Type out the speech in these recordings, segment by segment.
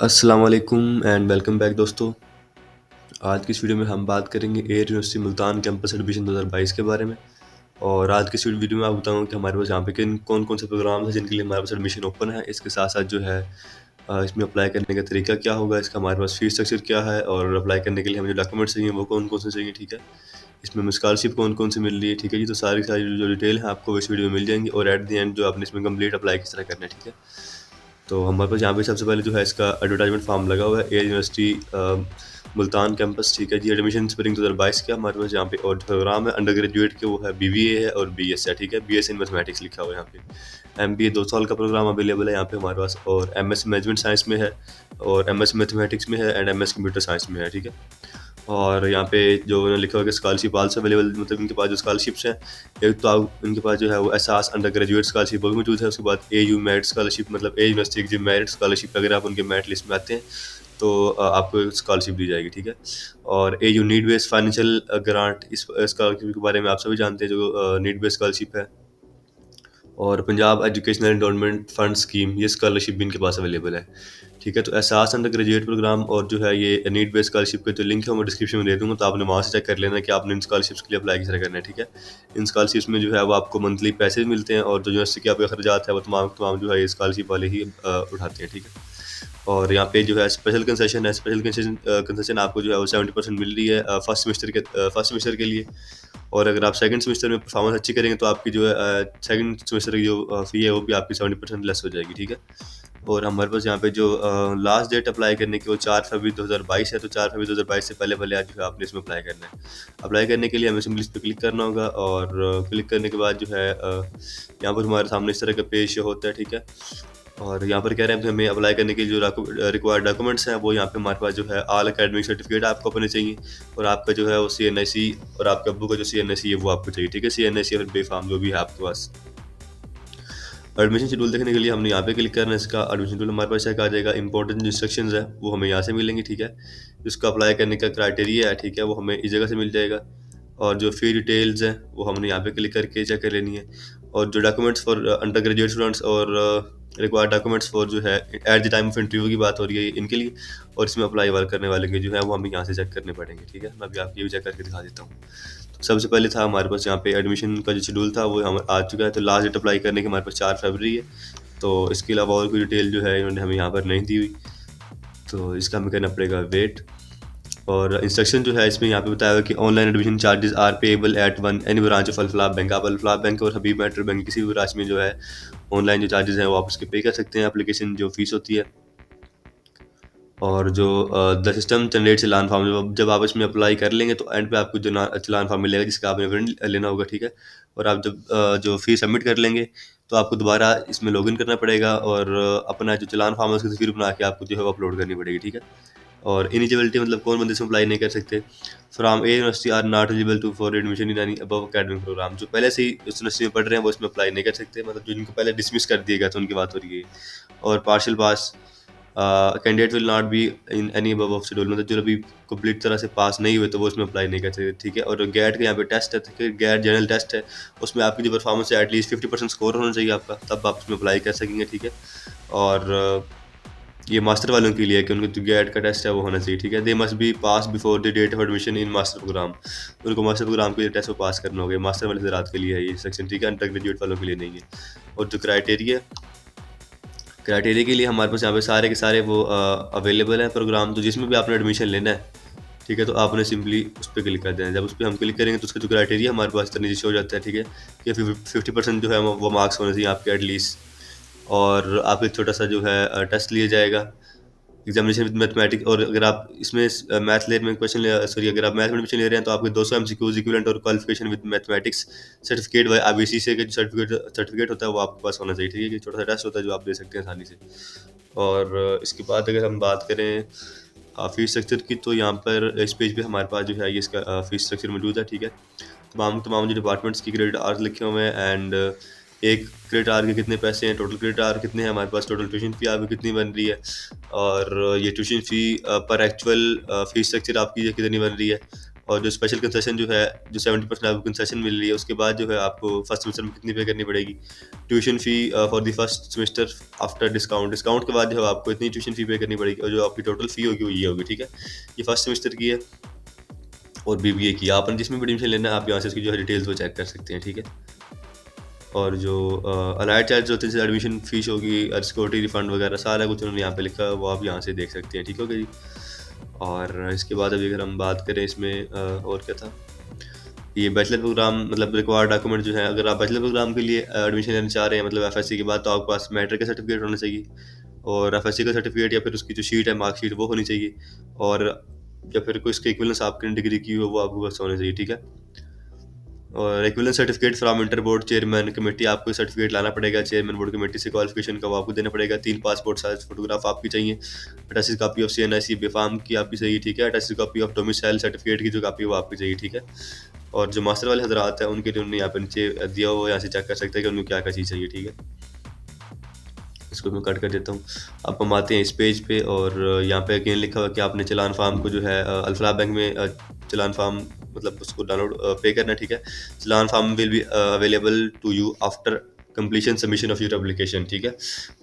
अस्सलाम वालेकुम and welcome back दोस्तों। आज की इस वीडियो में हम बात करेंगे air university Multan campus admission 2022 के बारे में। और आज की इस वीडियो में आपको बताऊंगा कि हमारे पास यहाँ पे किन कौन-कौन से प्रोग्राम्स हैं जिनके लिए हमारे पास एडमिशन ओपन है। इसके साथ-साथ जो है इसमें अप्लाई करने का तरीका क्या होगा, इसका हमारे पास फीस स्ट्रक्चर क्या है और अप्लाई करने के लिए हमें जो डॉक्यूमेंट्स चाहिए वो कौन-कौन से चाहिए, ठीक है। इसमें हमें स्कॉलरशिप कौन-कौन से मिल रही है, ठीक है जी। तो सारी सारी जो डिटेल है आपको इस वीडियो में मिल जाएँगी और एट द एंड जो आपने इसमें कंप्लीट अप्लाई किस तरह करना है, ठीक है। तो हमारे पास यहाँ पे सबसे पहले जो है इसका एडवर्टाइजमेंट फॉर्म लगा हुआ है एयर यूनिवर्सिटी मुल्तान कैंपस, ठीक है जी। एडमिशन स्प्रिंग 2022 का हमारे पास यहाँ पे और प्रोग्राम है अंडर ग्रेजुएट के, वो है बीबीए है और बीएस है, ठीक है। बीएस इन मैथमेटिक्स लिखा हुआ है यहाँ पे। एमबीए 2 साल का प्रोग्राम अवेलेबल है यहाँ पे हमारे पास, और एमएस मैनेजमेंट साइंस में है और एमएस मैथमेटिक्स में है एंड एमएस कंप्यूटर साइंस में है, ठीक है। और यहाँ पे जो उन्होंने लिखा हुआ है कि स्कॉलरशिप आल्सो अवेलेबल, मतलब इनके पास जो स्कॉलरशिप्स हैं, एक तो इनके पास जो है वो एहसास अंडर ग्रेजुएट स्कॉलरशिप वो भी मौजूद है। उसके बाद एयू मेरिट स्कॉलरशिप, मतलब ए यूनिवर्सिटी की जो मेरिट स्कॉलरशिप, अगर आप उनके मेरिट लिस्ट में आते हैं तो आपको स्कॉलरशिप दी जाएगी, ठीक है। और AU need based financial grant, इस स्कॉलरशिप के बारे में आप सभी जानते हैं, जो नीड बेस्ड स्कॉलरशिप है। और Punjab educational endowment fund scheme, ये स्कॉलरशिप भी इनके पास अवेलेबल है, ठीक है। तो एहसास अंडर ग्रेजुएट प्रोग्राम और जो है ये नीड बेस्ड स्कॉलरशिप का जो लिंक है वो मैं डिस्क्रिप्शन में दे दूँगा, तो आपने वहाँ से चेक कर लेना कि आपने इन स्कॉलरशिप्स के लिए अप्लाई किस तरह करना है, ठीक है। इन स्कॉलरशिप्स में जो है वो आपको मंथली पैसे भी मिलते हैं और जो यूनिवर्सिटी के आपके खर्चात है वो तमाम तमाम जो है ये स्कॉलरशिप वाले ही उठाते हैं, ठीक है। और यहाँ पे जो है स्पेशल कंसेशन है, स्पेशल कंसेशन कंसेशन आपको जो है वो 70% मिल रही है फर्स्ट सेमेस्टर के लिए। और अगर आप सेकंड सेमेस्टर में परफॉर्मेंस अच्छी करेंगे तो आपकी जो है सेकंड सेमेस्टर की जो फ़ी है वो भी आपकी 70% लेस हो जाएगी, ठीक है। और हमारे पास यहाँ पे जो लास्ट डेट अप्लाई करने की वो 4 फरवरी 2022 है, तो 4 फरवरी 2022 से पहले आज जो है आपने इसमें अप्लाई करना है। अप्लाई करने के लिए हमें सिंपली इस पे क्लिक करना होगा और क्लिक करने के बाद जो है यहाँ पर हमारे सामने इस तरह का पेज शो होता है, ठीक है। और यहाँ पर कह रहे हैं कि हमें अप्लाई करने के लिए जो रिक्वायर्ड डॉक्यूमेंट्स हैं वो यहाँ पे हमारे पास जो है ऑल एकेडमिक सर्टिफिकेट आपको अपने चाहिए, और आपका जो है वो सीएनआईसी और आपके अब्बू का जो सीएनआईसी है वो आपको चाहिए, ठीक है। सीएनआईसी और बे-फॉर्म जो भी है आपके पास। एडमिशन शेड्यूल देखने के लिए हमने यहाँ पे क्लिक करना है। इसका एडमिशन शेड्यूल हमारे पास एक आ जाएगा। इंपॉर्टेंट इंस्ट्रक्शंस है वो हमें यहाँ से मिलेंगे, ठीक है। इसका अप्लाई करने का क्राइटेरिया है, ठीक है, वो हमें इस जगह से मिल जाएगा। और जो फी डिटेल्स हैं वो हमने यहाँ पे क्लिक करके चेक कर लेनी है। और जो documents for under graduate students और रिक्वायर्ड डॉक्यूमेंट्स फॉर जो है at the time of interview की बात हो रही है इनके लिए, और इसमें अप्लाई वाल करने वाले के जो है वो हमें यहाँ से चेक करने पड़ेंगे, ठीक है। मैं अभी आपको ये भी चेक करके दिखा देता हूँ। तो सबसे पहले था हमारे पास यहाँ पे एडमिशन का जो शेड्यूल था वो हम आ चुका है। तो लास्ट डेट अप्लाई करने की हमारे पास 4 फरवरी है। तो इसके अलावा और कोई डिटेल जो है इन्होंने हमें यहाँ पर नहीं दी हुई, तो इसका हमें करना पड़ेगा वेट। और इंस्ट्रक्शन जो है इसमें यहाँ पे बताया हुआ है कि online admission charges are payable at one any branch of Al-Falah bank. आप अल-फलाह बैंक और हबीब मेट्रो बैंक किसी भी ब्रांच में जो है ऑनलाइन जो चार्जेस हैं वो आप उसके पे कर सकते हैं। एप्लीकेशन जो फीस होती है और जो the system generate challan form, जब आप इसमें अप्लाई कर लेंगे तो एंड पे आपको जो चालान फॉर्म मिलेगा जिसका आपने प्रिंट लेना होगा, ठीक है। और आप जब जो फीस सबमिट कर लेंगे तो आपको दोबारा इसमें लॉगिन करना पड़ेगा और अपना जो चालान फॉर्म है उसकी तस्वीर बना के आपको जो है वो अपलोड करनी पड़ेगी, ठीक है। और इनिजिबिलिटी मतलब कौन बंदे इसमें अप्लाई नहीं कर सकते। From a university are not eligible to for admission in any above academic programme, जो पहले से ही उस यूनिवर्सिटी में पढ़ रहे हैं वो इसमें अप्लाई नहीं कर सकते, मतलब जो इनको पहले डिसमिस कर दिया गया था उनकी बात हो रही है। और partial pass candidate will not be in any above of schedule, मतलब जो अभी कंप्लीट तरह से पास नहीं हुए तो वो उसमें अप्लाई नहीं कर सकते, ठीक है। और गैट का यहाँ पे टेस्ट है, ठीक है, गैट जनरल टेस्ट है, उसमें आपकी जो परफॉर्मेंस है एटलीस्ट 50% स्कोर होना चाहिए आपका, तब आप उसमें अप्लाई कर सकेंगे, ठीक है। और ये मास्टर वालों के लिए है कि उनको जो गैट का टेस्ट है वो होना चाहिए, ठीक है। They must be pass before the date of admission in master programme, उनको मास्टर प्रोग्राम के लिए टेस्ट को पास करना होगा। मास्टर वाले हज़रात के लिए है ये सेक्शन, ठीक है, अंडर ग्रेजुएट वालों के लिए नहीं है। और जो क्राइटेरिया के लिए हमारे पास यहाँ पे सारे के सारे वो अवेलेबल हैं प्रोग्राम, तो जिसमें भी आपने एडमिशन लेना है, ठीक है, तो आपने सिंपली उस पर क्लिक कर देना है। जब उस पर हम क्लिक करेंगे तो उसका जो क्राइटेरिया हमारे पास इतना नीचे हो जाता है, ठीक है, कि 50% जो है वो मार्क्स होने चाहिए आपके एटलीस्ट। और आप एक छोटा सा जो है टेस्ट लिया जाएगा एग्जामिनेशन विद मैथमेटिक्स। और अगर आप इसमें मैथ लेयर में क्वेश्चन सॉरी अगर आप मैथ में एडमिशन ले रहे हैं तो आपके 200 एमसीक्यूज इक्विवेलेंट और qualification with mathematics certificate bye IBC से जो सर्टिफिकेट होता है वो आपके पास होना चाहिए, ठीक है। कि छोटा सा टेस्ट होता है जो आप दे सकते हैं आसानी से। और इसके बाद अगर हम बात करें फीस स्ट्रक्चर की, तो यहाँ पर इस पेज पे हमारे पास जो है ये इसका फीस स्ट्रक्चर मौजूद है, ठीक है। तमाम तमाम जो डिपार्टमेंट्स की क्रेडिट आवर्स लिखे हुए हैं एंड एक क्रेडिट आवर के कितने पैसे हैं, टोटल क्रेडिट आवर कितने हैं हमारे पास, टोटल ट्यूशन फ़ी आपकी कितनी बन रही है, और ये ट्यूशन फ़ी पर एक्चुअल फ़ीस स्ट्रक्चर आपकी ये कितनी बन रही है, और जो स्पेशल कंसेशन जो है, जो 70% आपको कंसेशन मिल रही है, उसके बाद जो है आपको फर्स्ट सेमेस्टर में कितनी पे करनी पड़ेगी। Tuition fee for the first semester after discount, discount के बाद जो है आपको इतनी ट्यूशन फ़ी पे करनी पड़ेगी, और जो आपकी टोटल फ़ी होगी वो ये होगी, ठीक है। ये फर्स्ट सेमेस्टर की है और बीबीए की। आपने जिसमें भी एडमिशन लेना है आप यहाँ से उसकी जो है डिटेल्स वो चेक कर सकते हैं, ठीक है। और जो अलाइड चार्ज होते हैं जैसे एडमिशन फ़ीस होगी और सिक्योरिटी रिफंड वगैरह सारा कुछ उन्होंने यहाँ पे लिखा है, वो आप यहाँ से देख सकते हैं, ठीक हो गया जी। और इसके बाद अभी अगर हम बात करें इसमें और क्या था, ये बैचलर प्रोग्राम मतलब रिक्वायर्ड डॉक्यूमेंट जो है, अगर आप बैचलर प्रोग्राम के लिए एडमिशन लेना चाह रहे हैं मतलब एफएससी के बाद, तो आपके पास मैट्रिक का सर्टिफिकेट होना चाहिए, और एफएससी का सर्टिफिकेट या फिर उसकी जो शीट है मार्कशीट वो होनी चाहिए, और या फिर कोई इसके इक्विवेलेंस आपने डिग्री की हो वो आपके पास होना चाहिए, ठीक है। और equivalence certificate from inter board chairman committee, आपको सर्टिफिकेट लाना पड़ेगा चेयरमैन बोर्ड कमेटी से क्वालिफिकेशन का, वो आपको देना पड़ेगा। 3 पासपोर्ट साइज फोटोग्राफ आपकी चाहिए। अटैच्ड कॉपी ऑफ सीएनआईसी बेफार्म की आपकी चाहिए, ठीक है। Attached copy of domicile certificate की जो कॉपी वो आपकी चाहिए, ठीक है। और जो मास्टर वाले हजरात हैं उनके लिए उन्होंने यहाँ पे नीचे दिया हुआ, यहाँ से चेक कर सकते हैं कि उनको क्या क्या चीज़ चाहिए, ठीक है। इसको मैं कट कर देता हूँ। अब हम आते हैं इस पेज पे, और यहाँ पे अगेन लिखा हुआ है कि आपने चलान फार्म को जो है अल्फला बैंक में चलान फार्म मतलब उसको डाउनलोड पे करना है, ठीक है। Challan form will be available to you after completion submission of your application, ठीक है।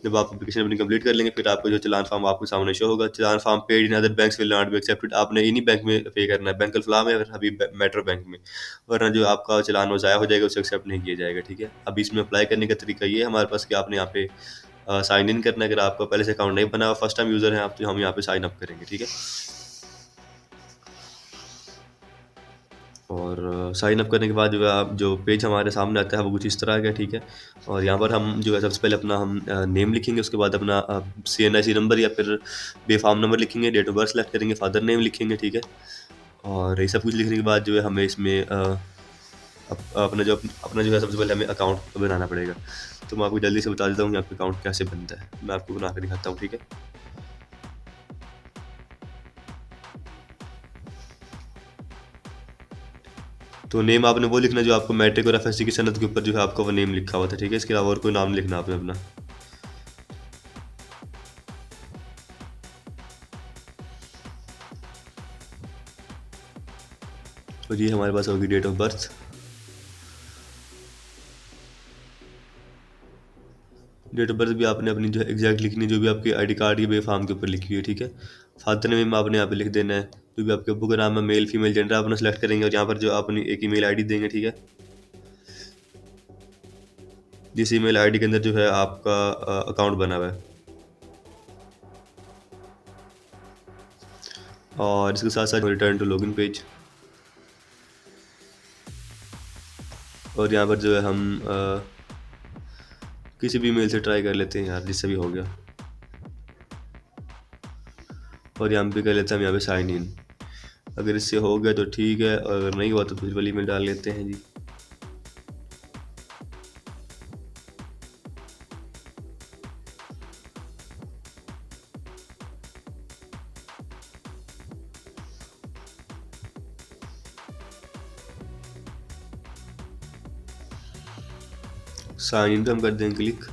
जब आप एप्लीकेशन अपनी कंप्लीट कर लेंगे फिर आपको जो चलान फार्म आपके सामने शो होगा। Challan form paid in other banks will not be accepted, आपने इन्हीं बैंक में पे करना है, बैंक अल्फला में या फिर हबीब मेट्रो बैंक में, वरना जो आपका चलान वो ज़ाया हो जाएगा, उसे एक्सेप्ट नहीं किया जाएगा, ठीक है। अब इसमें अप्लाई करने का तरीका ये है हमारे पास कि आपने यहाँ पे साइन इन करना है। अगर आपका पहले से अकाउंट नहीं बना हुआ, फर्स्ट टाइम यूज़र हैं आप, तो हम यहाँ पे साइन अप करेंगे, ठीक है। और साइन अप करने के बाद जो है आप जो पेज हमारे सामने आता है वो कुछ इस तरह का, ठीक है। और यहाँ पर हम जो है सबसे पहले अपना हम नेम लिखेंगे, उसके बाद अपना सीएनआईसी नंबर या फिर बेफार्म नंबर लिखेंगे, डेट ऑफ बर्थ सेलेक्ट करेंगे, फादर नेम लिखेंगे, ठीक है। और ये सब कुछ लिखने के बाद जो है हमें इसमें अपना जो है सबसे पहले हमें अकाउंट बनाना पड़ेगा। तो मैं आपको जल्दी से बता देता हूँ कि आपका अकाउंट कैसे बनता है, मैं आपको बना के दिखाता हूँ, ठीक है। तो नेम आपने वो लिखना जो आपको मैट्रिक और एफएससी की सनद के ऊपर जो है आपका वो नेम लिखा हुआ था, ठीक है। इसके अलावा और कोई नाम नहीं लिखना आपने अपना। और ये हमारे पास होगी date of birth. Date of birth भी आपने अपनी जो है एग्जैक्ट लिखनी, जो भी आपकी आईडी कार्ड या बेफार्म के ऊपर लिखी हुई है, ठीक है। फादर नेम आपने यहाँ पे लिख देना है, जो भी आपके अब्बू का नाम है, मेल फीमेल जेंडर अपना सेलेक्ट करेंगे, और यहाँ पर जो अपनी एक ईमेल आईडी देंगे, ठीक है। जिस ईमेल आईडी के अंदर जो है आपका अकाउंट बना हुआ है। और इसके साथ साथ रिटर्न टू लॉगिन पेज, और यहाँ पर जो है हम किसी भी मेल से ट्राई कर लेते हैं यार, जिससे भी हो गया। और यहाँ पे कर लेते हैं हम यहाँ पे साइन इन, अगर इससे हो गया तो ठीक है, और अगर नहीं हुआ तो फिर वाली मेल डाल लेते हैं जी। साइन इन पे हम कर देंगे क्लिक,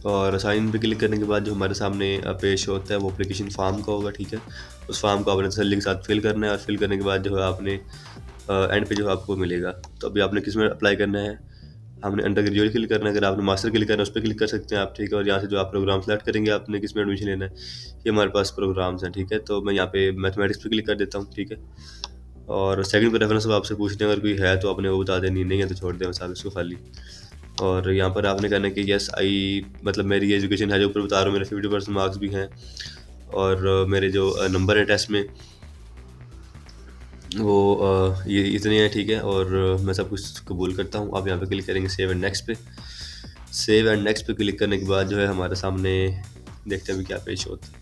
और साइन इन पे क्लिक करने के बाद जो हमारे सामने पेश होता है वो एप्लीकेशन फॉर्म का होगा, ठीक है। उस फॉर्म को आपने तसल्ली के साथ फिल करना है, और फिल करने के बाद जो है आपने एंड पे जो है आपको मिलेगा। तो अभी आपने किस में अप्लाई करना है, हमने अंडर ग्रेजुएट क्लिक करना है, अगर आपने मास्टर क्लिक करना है उस पर क्लिक कर सकते हैं आप, ठीक है। और यहाँ से जो आप प्रोग्राम सेलेक्ट करेंगे आपने किस में एडमिशन लेना है, ये हमारे पास प्रोग्राम्स हैं, ठीक है। तो मैं यहाँ पे मैथमेटिक्स पे क्लिक कर देता हूँ, ठीक है। और सेकंड प्रेफरेंस अब आपसे पूछते हैं, अगर कोई है तो आपने वो बता देनी, नहीं है तो छोड़ दें बस आप इसको खाली। और यहाँ पर आपने कहना है कि यस आई, मतलब मेरी एजुकेशन है जो ऊपर बता रहा हूँ, मेरे 50% मार्क्स भी हैं, और मेरे जो नंबर है टेस्ट में वो ये इतने हैं, ठीक है। और मैं सब कुछ कबूल करता हूँ। आप यहाँ पे क्लिक करेंगे सेव एंड नेक्स्ट पे। सेव एंड नेक्स्ट पे क्लिक करने के बाद जो है हमारे सामने देखते हैं अभी क्या पेश होता है।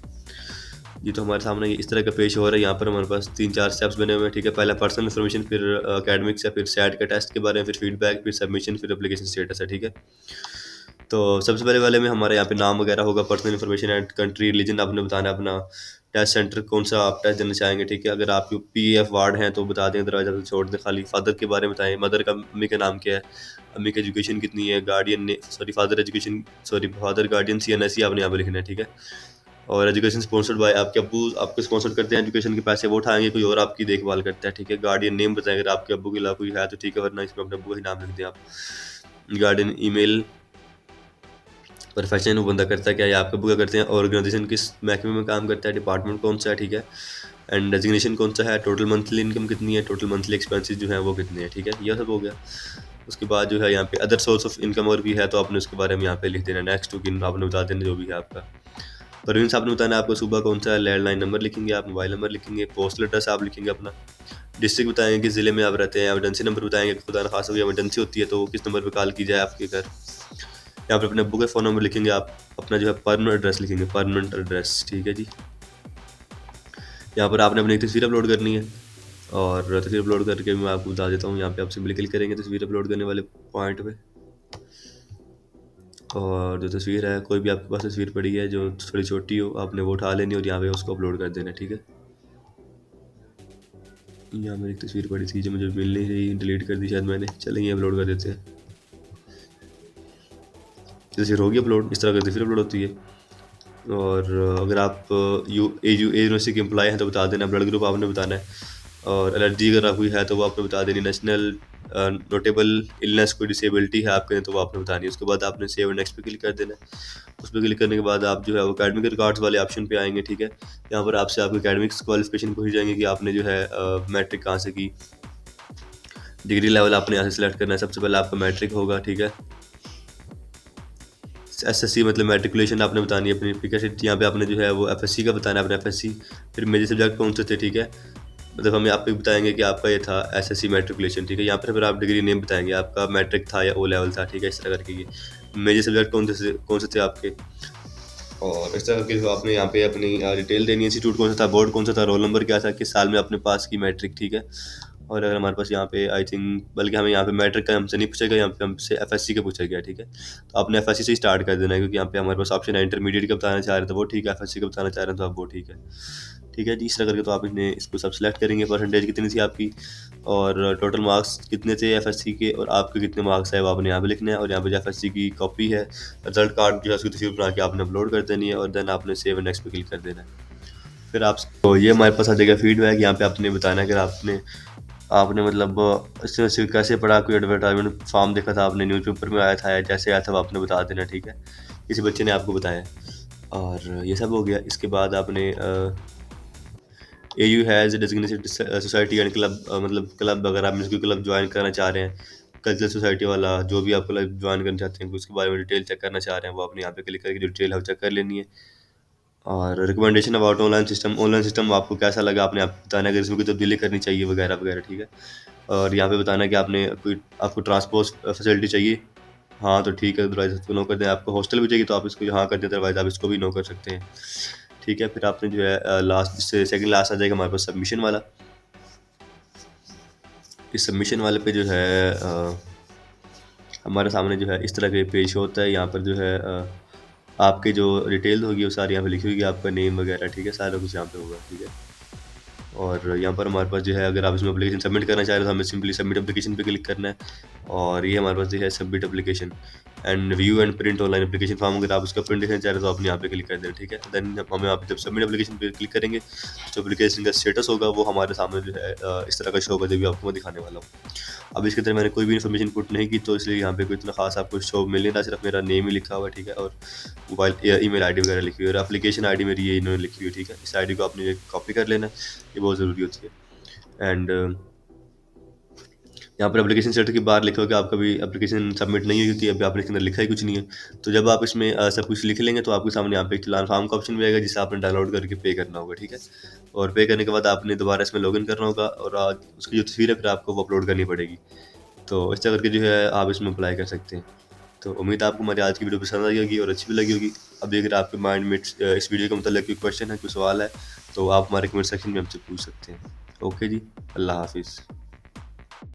ये तो हमारे सामने इस तरह का पेश हो रहा है। यहाँ पर हमारे पास 3-4 स्टेप्स बने हुए हैं, ठीक है। पहला पर्सनल इन्फॉर्मेशन, फिर एकेडमिक्स है, फिर सैट के टेस्ट के बारे में, फिर फीडबैक, फिर सबमिशन, फिर एप्लीकेशन स्टेटस है, ठीक है। तो सबसे पहले वाले में हमारे यहाँ पे नाम वगैरह होगा, personal information and country religion आपने बताना है अपना, टेस्ट सेंटर कौन सा आप टेस्ट देना चाहेंगे, ठीक है। अगर आप पीएफ वार्ड हैं तो बता दें, दरवाजा तो छोड़ दें खाली। फादर के बारे में बताएं, मदर का अम्मी का नाम क्या है, अम्मी की एजुकेशन कितनी है, गार्डियन ने फादर एजुकेशन फादर गार्डियन सीएनएससी आपने यहाँ पे लिखना है, ठीक है। और एजुकेशन स्पॉन्सर्ड बाय, आपके अब्बू आपको स्पॉन्सर करते हैं, एजुकेशन के पैसे वो उठाएंगे, कोई और आपकी देखभाल करता है, ठीक है। गार्डियन नेम बताएं, अगर आपके अब्बू के अलावा कोई है तो ठीक है, वरना इसमें अपने अब्बू का ही नाम लिख दें आप। गार्डियन ईमेल, प्रोफेशन वो बंदा करता है क्या, या आपके अब्बू क्या करते हैं, ऑर्गेनाइजेशन किस महकमे में काम करता है, डिपार्टमेंट कौन सा है, ठीक है। एंड डेजिग्नेशन कौन सा है, टोटल मंथली इनकम कितनी है, टोटल मंथली एक्सपेंसेस जो है वो कितने हैं, ठीक है। यह सब हो गया। उसके बाद जो है यहाँ पे अदर सोर्स ऑफ इनकम और भी है, तो आपने उसके बारे में यहाँ पे लिख देना। नेक्स्ट टू किन आपने बता देना जो भी है आपका। परवीन साहब ने बताना आपको सुबह कौन सा लैंडलाइन नंबर लिखेंगे आप, मोबाइल नंबर लिखेंगे, पोस्टल एड्रेस आप लिखेंगे अपना, डिस्ट्रिक्ट बताएंगे किस ज़िले में आप रहते हैं, एमरजेंसी नंबर बताएंगे, खुदा न खासा कोई एमरजेंसी होती है तो किस नंबर पर कॉल की जाए आपके घर। यहाँ पर अपने अब्बू का फ़ोन नंबर लिखेंगे आप, अपना जो है परमानेंट एड्रेस लिखेंगे, परमानेंट एड्रेस, ठीक है जी। यहाँ पर आपने अपनी एक तस्वीर अपलोड करनी है, और तस्वीर अपलोड करके मैं आपको बता देता हूँ। यहाँ पे आप सिंपली क्लिक करेंगे तस्वीर अपलोड करने वाले पॉइंट पे, और जो तस्वीर है, कोई भी आपके पास तस्वीर पड़ी है जो थोड़ी छोटी हो, आपने वो उठा लेनी और यहाँ पे उसको अपलोड कर देना, ठीक है। यहाँ मेरी एक तस्वीर पड़ी थी जो मुझे मिल नहीं रही, डिलीट कर दी शायद मैंने, चलेंगे अपलोड कर देते हैं। तस्वीर होगी अपलोड, इस तरह की तस्वीर अपलोड होती है। और अगर आप यूनिवर्सिटी के एम्प्लॉय हैं तो बता देना, ब्लड ग्रुप आपने बताना है, और एलर्जी अगर कोई है तो वो आपने बता देनी, नेशनल नोटेबल इलनेस कोई डिसेबिलिटी है आपके तो वो आपने बतानी है। उसके बाद आपने सेव एंड नेक्स्ट पे क्लिक कर देना है। उस पर क्लिक करने के बाद आप जो है वो अकेडमिक रिकॉर्ड्स वाले ऑप्शन पे आएंगे, ठीक है। यहाँ पर आपसे आपकी अकेडमिक्स क्वालिफिकेशन पूछी जाएंगे कि आपने जो है मैट्रिक कहाँ से की, डिग्री लेवल आपने यहाँ से सिलेक्ट करना है। सबसे पहले आपका मैट्रिक होगा, ठीक है। एसएससी मतलब मैट्रिकुलेशन आपने बतानी है अपनी, ठीक है। यहाँ पे आपने जो है वो एफएससी का बताना है अपना एफएससी, फिर मेजर सब्जेक्ट कौन से थे, ठीक है। मतलब हम आपको बताएंगे कि आपका ये था एसएससी मैट्रिकुलेशन, ठीक है। यहाँ पर फिर आप डिग्री नेम बताएंगे, आपका मैट्रिक था या ओ लेवल था, ठीक है। इस तरह करके ये मेजर सब्जेक्ट कौन से थे आपके, और इस तरह करके आपने यहाँ पे अपनी डिटेल देनी है, इंस्टीट्यूट कौन सा था, बोर्ड कौन सा था, रोल नंबर क्या था, किस साल में आपने पास की मैट्रिक, ठीक है। और अगर हमारे पास यहाँ पे आई थिंक, बल्कि हमें यहाँ पे मैट्रिक का हमसे नहीं पूछेगा, यहाँ पे हमसे एफएससी का पूछा गया, ठीक है। तो आपने एफएससी से ही स्टार्ट कर देना है, क्योंकि यहाँ पे हमारे पास ऑप्शन है इंटरमीडिएट का बताना चाह रहे थे वो ठीक है, एफएससी का बताना चाह रहे हैं तो आप वो ठीक है, ठीक है जी। इस तरह करके तो आप इसको सब सेलेक्ट करेंगे, परसेंटेज कितनी थी आपकी, और टोटल मार्क्स कितने थे एफएससी के, और आपके कितने मार्क्स है वो आपने यहाँ पे लिखना है। और यहाँ पे जो एफएससी की कॉपी है, रिजल्ट कार्ड जो है उसकी तस्वीर बना के आपने अपलोड कर देनी है, और देन आपने सेव एंड नेक्स्ट पे क्लिक कर देना है। फिर आप तो ये हमारे पास आ जाएगा फीडबैक। यहाँ पे आपने बताना है कि आपने आपने मतलब इससे कैसे पढ़ा, कोई एडवर्टाइजमेंट फॉर्म देखा था आपने, न्यूज़पेपर में आया था या जैसे आया था वो आपने बता देना, ठीक है। किसी बच्चे ने आपको बताया, और ये सब हो गया। इसके बाद आपने AU has designated society and club, मतलब क्लब अगर आप म्यूजिकल क्लब ज्वाइन करना चाह रहे हैं, कल्चरल सोसाइटी वाला जो भी आप क्लब ज्वाइन करना चाहते हैं, उसके बारे में डिटेल चेक करना चाह रहे हैं, वो आपने यहाँ पे क्लिक करके जो डिटेल है वो चेक कर लेनी है। और रिकमेंडेशन अबाउट ऑनलाइन सिस्टम आपको कैसा लगा, आपने आप बताना है अगर इसमें कोई तब्दीली करनी चाहिए वगैरह वगैरह, ठीक है। और यहाँ पे बताना है कि आपको ट्रांसपोर्ट फैसिलिटी चाहिए, हाँ तो ठीक है, अदरवाइज इसको नो कर दें। आपको हॉस्टल भी चाहिए तो आप इसको हाँ कर दें, अदरवाइज आप इसको भी नो कर सकते हैं, ठीक है। फिर आपने जो है लास्ट से सेकंड लास्ट आ जाएगा हमारे पास सबमिशन वाला। इस सबमिशन वाले पे जो है हमारे सामने जो है इस तरह के पेज होता है। यहाँ पर जो है आपकी जो डिटेल होगी वो सारी यहाँ पे लिखी होगी, आपका नेम वगैरह, ठीक है, सारा कुछ यहाँ पे होगा, ठीक है। और यहाँ पर हमारे पास जो है अगर आप इसमें एप्लीकेशन सबमिट करना चाह रहे हो तो हमें सिंपली सबमिट एप्लीकेशन पे क्लिक करना है, और ये हमारे पास जो है submit application and view and print online application form, अगर आप उसका प्रिंट देखना चाह रहे हो तो आप यहाँ पे क्लिक कर देना, ठीक है। देन हमें आप जब सबमिट एप्लीकेशन पे क्लिक करेंगे जो एप्लीकेशन का स्टेटस होगा वो हमारे सामने जो है इस तरह का शो होगा, जो भी आपको मैं दिखाने वाला हूँ। अब इसके अंदर मैंने कोई भी इन्फॉर्मेशन पुट नहीं की, तो इसलिए यहाँ पे कोई इतना खास आपको शो मिल नहीं रहा, सिर्फ मेरा नेम ही लिखा हुआ है, ठीक है, और मोबाइल ईमेल आईडी वगैरह लिखी हुई है, और एप्लीकेशन आईडी मेरी ये इन्होंने लिखी हुई है, ठीक है। इस आईडी को आपने कॉपी कर लेना है, ये बहुत ज़रूरी होती है। एंड यहाँ पर एप्लीकेशन सेट के बाहर लिखा होगा आपका भी एप्लीकेशन सबमिट नहीं हुई होती है, अभी आपने इसके अंदर लिखा ही कुछ नहीं है। तो जब आप इसमें सब कुछ लिख लेंगे तो आपके सामने यहाँ पे एक चालान फॉर्म का ऑप्शन भी आएगा, जिसे आपने डाउनलोड करके पे करना होगा, ठीक है। और पे करने के बाद आपने दोबारा इसमें लॉगिन करना होगा, और आज उसकी जो तस्वीर है फिर आपको वो अपलोड करनी पड़ेगी। तो इस तरह करके जो है आप इसमें अप्लाई कर सकते हैं। तो उम्मीद है आपको हमारी आज की वीडियो पसंद आई होगी और अच्छी भी लगी होगी। अब अगर आपके माइंड में इस वीडियो के मतलब कोई क्वेश्चन है, कोई सवाल है, तो आप हमारे कमेंट सेक्शन में हमसे पूछ सकते हैं। ओके जी, अल्लाह हाफिज़।